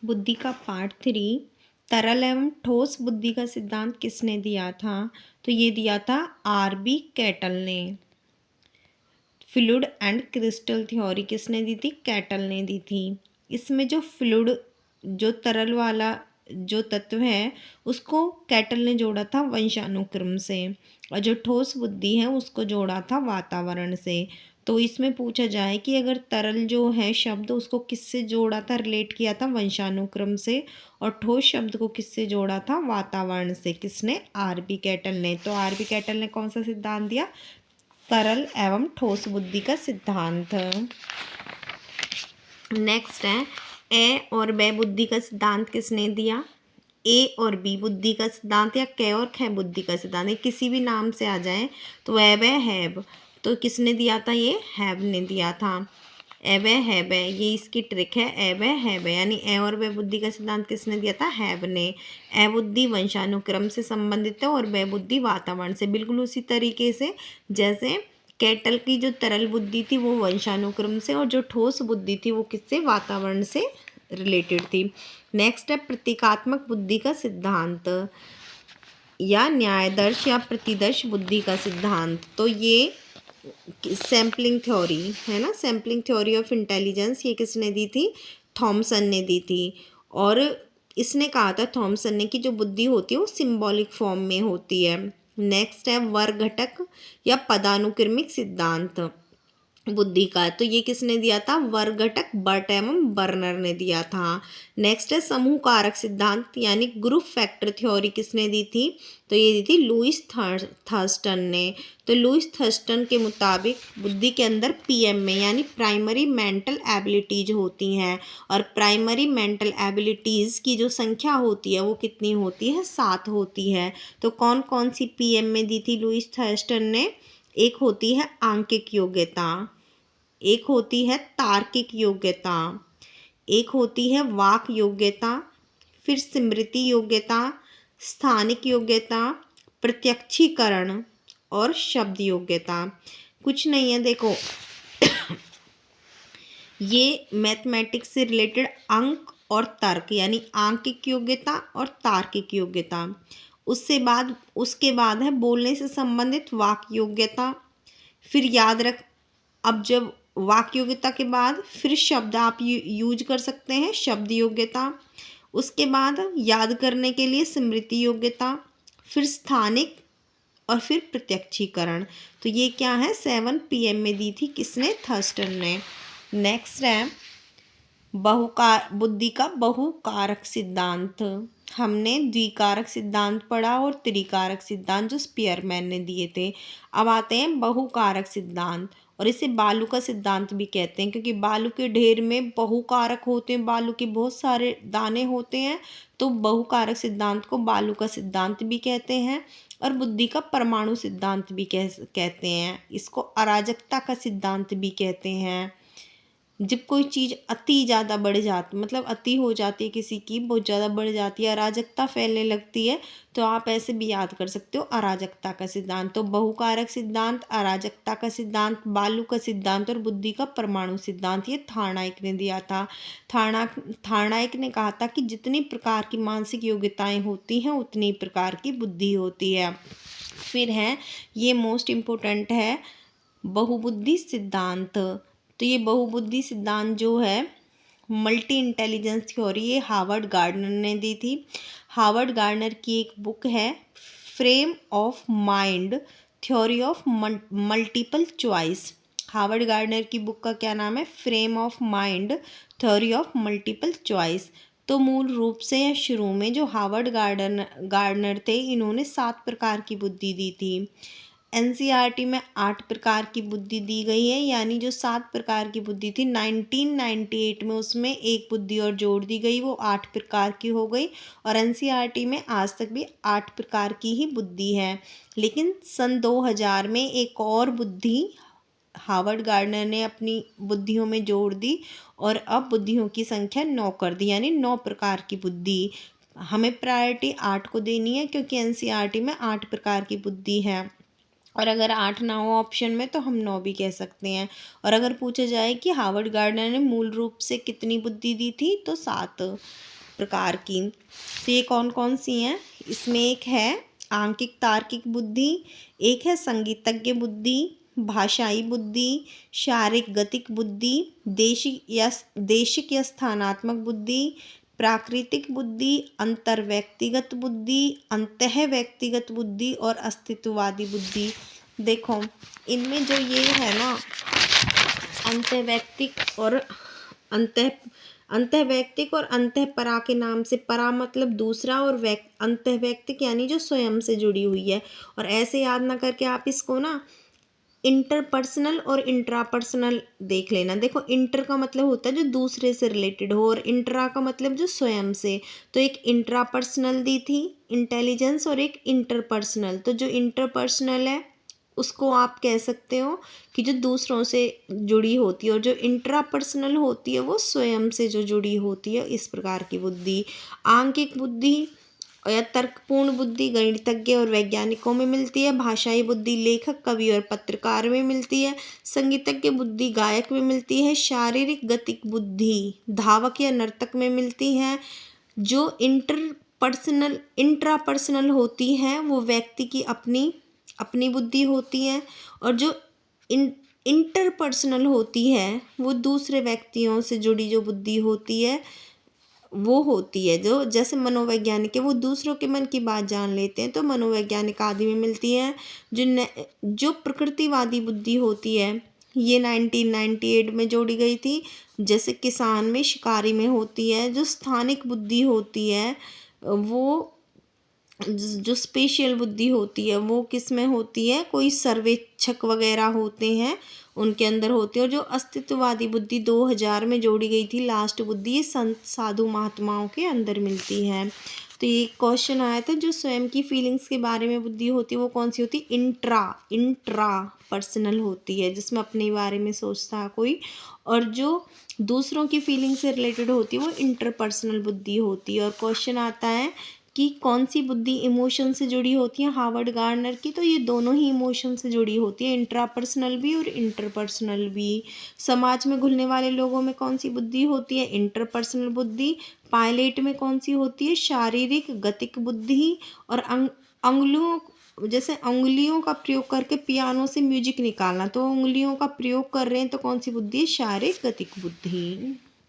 बुद्धि का पार्ट 3 तरल एवं ठोस बुद्धि का सिद्धांत किसने दिया था? तो ये दिया था आर.बी. कैटल ने। फ्लूइड एंड क्रिस्टल थ्योरी किसने दी थी? कैटल ने दी थी। इसमें जो फ्लूइड जो तरल वाला जो तत्व है उसको कैटल ने जोड़ा था वंशानुक्रम से, और जो ठोस बुद्धि है उसको जोड़ा था वातावरण से। तो इसमें पूछा जाए कि अगर तरल जो है शब्द उसको किससे जोड़ा था, रिलेट किया था वंशानुक्रम से, और ठोस शब्द को किससे जोड़ा था? वातावरण से। किसने? आर.बी. कैटल ने। तो आर.बी. कैटल ने कौन सा सिद्धांत दिया? तरल एवं ठोस बुद्धि का सिद्धांत। नेक्स्ट है ए और बे बुद्धि का सिद्धांत किसने दिया? ए और बी बुद्धि का सिद्धांत या क और ख बुद्धि का सिद्धांत, ये किसी भी नाम से आ जाए तो एब है हैब, तो किसने दिया था? ये हैब ने दिया था। एब है हैब है, ये इसकी ट्रिक है। एब है हैब है यानी ए और बे बुद्धि का सिद्धांत किसने दिया था? हैब ने। ए बुद्धि वंशानुक्रम से संबंधित है और बे बुद्धि वातावरण से। बिल्कुल उसी तरीके से जैसे कैटल की जो तरल बुद्धि थी वो वंशानुक्रम से, और जो ठोस बुद्धि थी वो किससे? वातावरण से रिलेटेड थी। नेक्स्ट है प्रतीकात्मक बुद्धि का सिद्धांत या न्यायदर्श या प्रतिदर्श बुद्धि का सिद्धांत। तो ये सैम्पलिंग थ्योरी है ना, सैम्पलिंग थ्योरी ऑफ इंटेलिजेंस, ये किसने दी थी? थॉमसन ने दी थी। और इसने कहा था थॉमसन ने कि जो बुद्धि होती है वो सिंबॉलिक फॉर्म में होती है। नेक्स्ट है वर्ग घटक या पदानुक्रमिक सिद्धांत बुद्धि का। तो ये किसने दिया था? वर्ग घटक बर्ट एवं बर्नर ने दिया था। नेक्स्ट है समूह कारक सिद्धांत यानी ग्रुप फैक्टर थ्योरी किसने दी थी? तो ये दी थी लुईस थर्स्टन ने। तो लुईस थर्स्टन के मुताबिक बुद्धि के अंदर पीएमए यानी प्राइमरी मेंटल एबिलिटीज होती हैं, और प्राइमरी मेंटल एबिलिटीज़ की जो संख्या होती है वो कितनी होती है? 7 होती है। तो कौन कौन सी पीएमए दी थी लुईस थर्स्टन ने? एक होती है आंकिक योग्यता, एक होती है तार्किक योग्यता, एक होती है वाक योग्यता, फिर स्मृति योग्यता, स्थानिक योग्यता, प्रत्यक्षीकरण और शब्द योग्यता। कुछ नहीं है, देखो ये मैथमेटिक्स से रिलेटेड अंक और तर्क यानी आंकिक योग्यता और तार्किक योग्यता। उसके बाद है बोलने से संबंधित वाक योग्यता। फिर याद रख, अब जब वाक योग्यता के बाद फिर शब्द आप यूज कर सकते हैं, शब्द योग्यता। उसके बाद याद करने के लिए स्मृति योग्यता, फिर स्थानिक और फिर प्रत्यक्षीकरण। तो ये क्या है? 7 PM में दी थी किसने? थर्स्टन ने। नेक्स्ट है बुद्धि का बहुकारक सिद्धांत। हमने द्विकारक सिद्धांत पढ़ा और त्रिकारक सिद्धांत जो स्पीयरमैन ने दिए थे। अब आते हैं बहुकारक सिद्धांत, और इसे बालू का सिद्धांत भी कहते हैं क्योंकि बालू के ढेर में बहुकारक होते हैं, बालू के बहुत सारे दाने होते हैं। तो बहुकारक सिद्धांत को बालू का सिद्धांत भी कहते हैं, और बुद्धि का परमाणु सिद्धांत भी कहते हैं। इसको अराजकता का सिद्धांत भी कहते हैं। जब कोई चीज़ अति ज़्यादा बढ़ जाती, मतलब अति हो जाती है, किसी की बहुत ज़्यादा बढ़ जाती है, अराजकता फैलने लगती है, तो आप ऐसे भी याद कर सकते हो अराजकता का सिद्धांत। तो बहुकारक सिद्धांत, अराजकता का सिद्धांत, बालू का सिद्धांत और बुद्धि का परमाणु सिद्धांत ये थार्नाइक ने दिया था। थार्नाइक ने कहा था कि जितनी प्रकार की मानसिक योग्यताएं होती हैं उतनी प्रकार की बुद्धि होती है। फिर है ये मोस्ट इम्पोर्टेंट है बहुबुद्धि सिद्धांत। तो ये बहुबुद्धि सिद्धांत जो है मल्टी इंटेलिजेंस थ्योरी, ये हार्वर्ड गार्डनर ने दी थी। हार्वर्ड गार्डनर की एक बुक है frame of mind theory of multiple choice. Harvard gardener की बुक का क्या नाम है? Frame of mind theory of multiple choice. तो मूल रूप से शुरू में जो हार्वर्ड गार्डनर थे, इन्होंने 7 प्रकार की बुद्धि दी थी। एनसीईआरटी में 8 प्रकार की बुद्धि दी गई है, यानी जो 7 प्रकार की बुद्धि थी 1998 में उसमें एक बुद्धि और जोड़ दी गई, वो 8 प्रकार की हो गई। और एनसीईआरटी में आज तक भी 8 प्रकार की ही बुद्धि है। लेकिन सन 2000 में एक और बुद्धि हार्वर्ड गार्डनर ने अपनी बुद्धियों में जोड़ दी, और अब बुद्धियों की संख्या 9 कर दी, यानी 9 प्रकार की बुद्धि। हमें प्रायोरिटी 8 को देनी है क्योंकि एनसीईआरटी में 8 प्रकार की बुद्धि है। और अगर 8 ना हो ऑप्शन में तो हम 9 भी कह सकते हैं। और अगर पूछा जाए कि हार्वर्ड गार्डनर ने मूल रूप से कितनी बुद्धि दी थी तो 7 प्रकार की। तो ये कौन कौन सी हैं? इसमें एक है आंकिक तार्किक बुद्धि, एक है संगीतज्ञ बुद्धि, भाषाई बुद्धि, शारीरिक गतिक बुद्धि, देशिक या स्थानात्मक बुद्धि, प्राकृतिक बुद्धि, अंतर्व्यक्तिगत बुद्धि, अंतःव्यक्तिगत बुद्धि और अस्तित्ववादी बुद्धि। देखो इनमें जो ये है ना अंतःव्यक्तिक और अंतः अंतःव्यक्तिक और अंतःपरा के नाम से, परा मतलब दूसरा और अंतःव्यक्तिक यानी जो स्वयं से जुड़ी हुई है। और ऐसे याद ना करके आप इसको ना इंटरपर्सनल और इंट्रापर्सनल देख लेना। देखो इंटर का मतलब होता है जो दूसरे से रिलेटेड हो और इंट्रा का मतलब जो स्वयं से। तो एक इंट्रापर्सनल दी थी इंटेलिजेंस और एक इंटरपर्सनल। तो जो इंटरपर्सनल है उसको आप कह सकते हो कि जो दूसरों से जुड़ी होती है, और जो इंट्रापर्सनल होती है वो स्वयं से जो जुड़ी होती है। इस प्रकार की बुद्धि आंकिक बुद्धि या तर्कपूर्ण बुद्धि गणितज्ञ और वैज्ञानिकों में मिलती है। भाषाई बुद्धि लेखक कवि और पत्रकार में मिलती है। संगीतज्ञ बुद्धि गायक में मिलती है। शारीरिक गतिक बुद्धि धावक या नर्तक में मिलती है। जो इंट्रापर्सनल होती है वो व्यक्ति की अपनी अपनी बुद्धि होती है। और जो इंटरपर्सनल होती है वो दूसरे व्यक्तियों से जुड़ी जो बुद्धि होती है वो होती है। जो जैसे मनोवैज्ञानिक है वो दूसरों के मन की बात जान लेते हैं तो मनोवैज्ञानिक आदि में मिलती है। जो प्रकृतिवादी बुद्धि होती है ये 1998 में जोड़ी गई थी। जैसे किसान में शिकारी में होती है। जो स्थानिक बुद्धि होती है वो जो स्पेशल बुद्धि होती है वो किस में होती है? कोई सर्वेक्षक वगैरह होते हैं उनके अंदर होती है। और जो अस्तित्ववादी बुद्धि 2000 में जोड़ी गई थी लास्ट बुद्धि, ये संत साधु महात्माओं के अंदर मिलती है। तो ये क्वेश्चन आया था जो स्वयं की फीलिंग्स के बारे में बुद्धि होती है वो कौन सी होती है? इंट्रा पर्सनल होती है जिसमें अपने बारे में सोचता है कोई। और जो दूसरों की फीलिंग से रिलेटेड होती है वो इंटरपर्सनल बुद्धि होती है। और क्वेश्चन आता है कि कौन सी बुद्धि इमोशन से जुड़ी होती है हार्वर्ड गार्डनर की? तो ये दोनों ही इमोशन से जुड़ी होती है, इंट्रापर्सनल भी और इंटरपर्सनल भी। समाज में घुलने वाले लोगों में कौन सी बुद्धि होती है? इंटरपर्सनल बुद्धि। पायलट में कौन सी होती है? शारीरिक गतिक बुद्धि। और अंगुलियों जैसे उंगलियों का प्रयोग करके पियानो से म्यूजिक निकालना, तो उंगलियों का प्रयोग कर रहे हैं तो कौन सी बुद्धि है? शारीरिक गतिक बुद्धि।